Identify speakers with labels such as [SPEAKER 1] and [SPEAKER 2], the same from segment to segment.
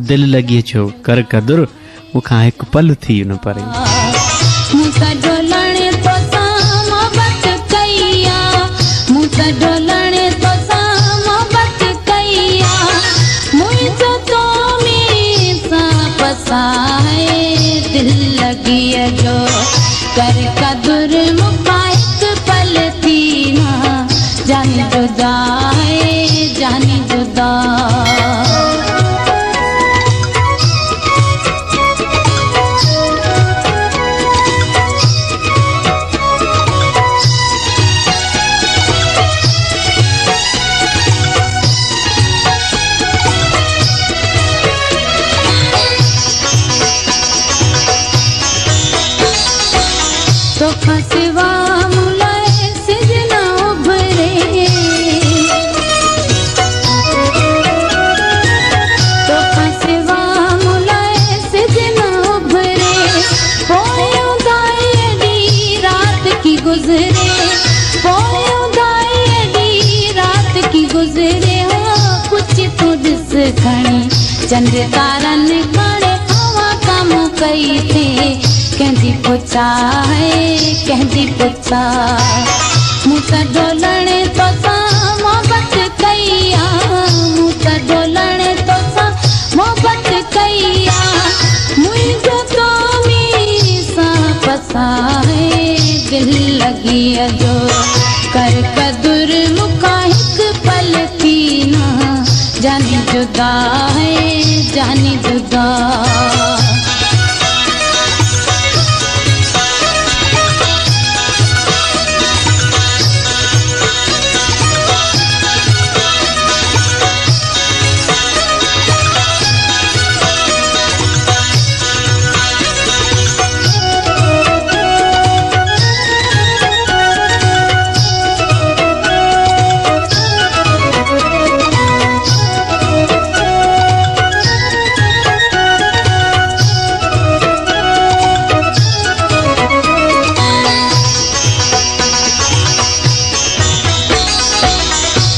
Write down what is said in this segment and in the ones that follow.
[SPEAKER 1] दिल लगी छो कर कदुर मुखा एक पल थी न परे
[SPEAKER 2] मुसा डोलणे तो मोहब्बत कईया मुसा डोलणे तो मोहब्बत कईया मुझे तो में सा पसाए दिल लगी जो कर कदुर मुखा एक पल थी ना जानी जुदा है जानी जुदा तो फसवा मुलाए सिजना उभरे तो फसवा मुलाए सिजना उभरे पोयों दाई दी रात की गुजरे पोयों दाई दी रात की गुजरे हो कुछ तो दिस खणी चंद तारन खड़े हवा कम कई थे कहती पुछा है कहती पुछा मुसा डोलणे तो मोहब्बत कईया मुसा डोलणे तो मोहब्बत कईया मुझे तो में सा पसा है दिल लगी जो कर कदुर मुखा एक पल थी ना जानी जुदा है जानी जुदा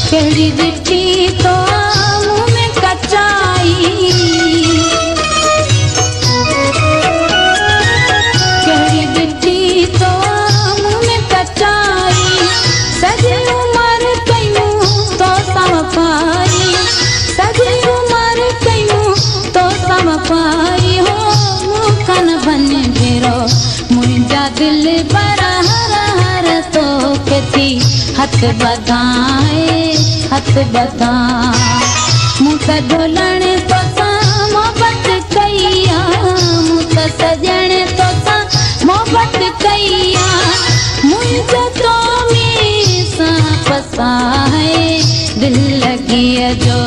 [SPEAKER 2] केड़ी दिठी तो मुँह में कचाई केड़ी दिठी तो मुँह में कचाई सजी उमर कयूं तो समपाई सजी उमर कयूं तो समपाई हो मुखन बन भेरो मुझा दिल बरा हर हर तो कथी हथ बधा मुसा डोलणे तो मोहब्बत कईया मुसा सजणे तो मोहब्बत कईया मुझे तो में सा पसा है दिल लगी जो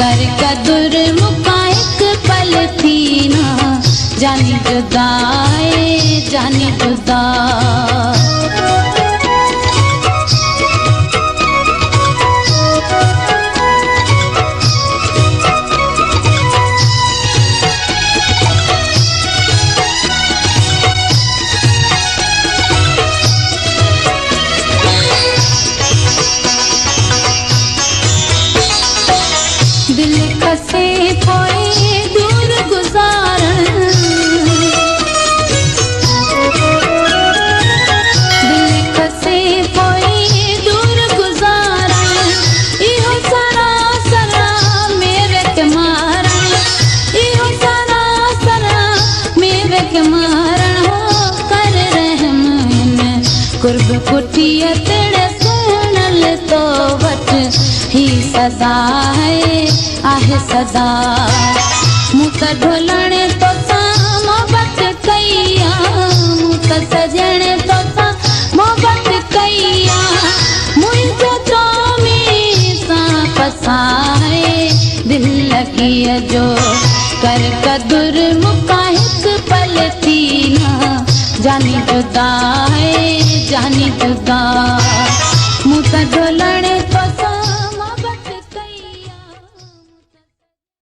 [SPEAKER 2] कर कदुर मुखा एक पल थी ना जानी जुदा है जानी जुदा दिल खसे पोए दूर गुजारण दिल खसे पोए दूर गुजारण इहो सरा सरा मेरे के मारण इहो सरा सरा मेरे के मारण हो कर रहम कुर्ब कुटिया तेरे सुनल तो वट ही सदा है आहे सदा मुसा डोलणे तो मोहब्बत कईया मुसा सजणे तो मोहब्बत कईया मुझे तो में सा पसा है दिल लगी जो कर कदुर मुखा एक पल थी ना जानी जुदा है जानी जुदा मुसा डोलणे